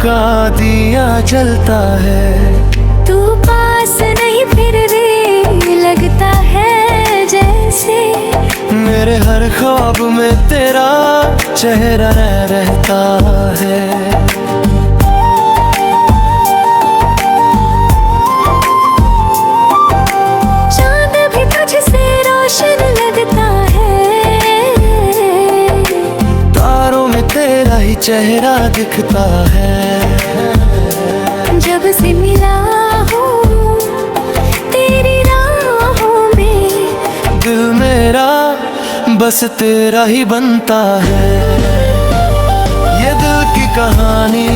का दिया जलता है। तू पास नहीं फिर भी लगता है जैसे मेरे हर ख्वाब में तेरा चेहरा रहता है। चांद भी तुझसे रोशन लगता है। तारों में तेरा ही चेहरा दिखता है। जब से मिला हूँ तेरी राहों में, दिल मेरा बस तेरा ही बनता है। ये दिल की कहानी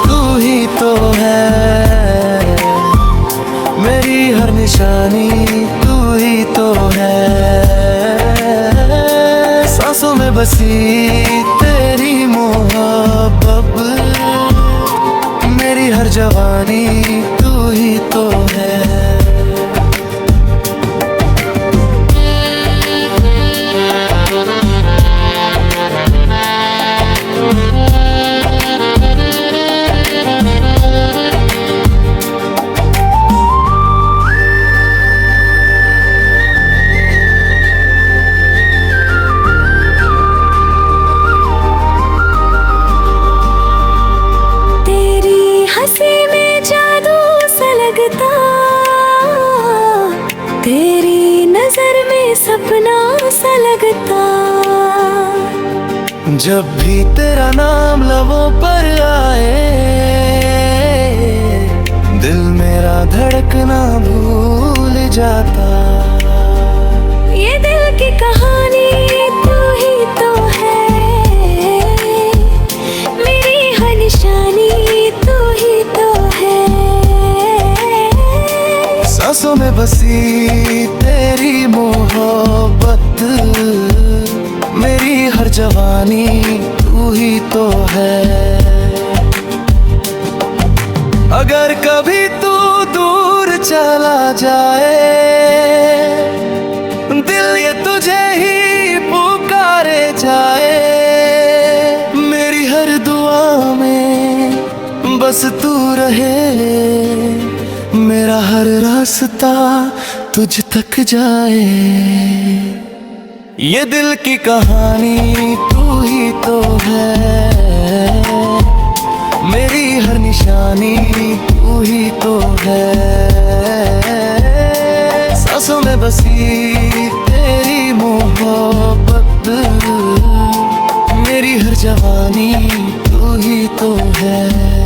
तू ही तो है। मेरी हर निशानी तू ही तो है। सांसों में बसी तेरी मोहब्बत, मेरी हर जवानी तू ही तो है। तेरी नजर में सपना सा लगता। जब भी तेरा नाम लबों पर आए, दिल मेरा धड़कना भूल जाता। ये दिल की कहानी तू ही तो है। मेरी हर निशानी तू ही तो है। सांसों में बसी तेरी मोहब्बत, मेरी हर जवानी तू ही तो है। अगर कभी तू दूर चला जाए, दिल ये तुझे ही पुकारे जाए। मेरी हर दुआ में बस तू रहे, मेरा हर रास्ता तुझ तक जाए। ये दिल की कहानी तू ही तो है। मेरी हर निशानी तू ही तो है। सांसों में बसी तेरी मोहब्बत, मेरी हर जवानी तू ही तो है।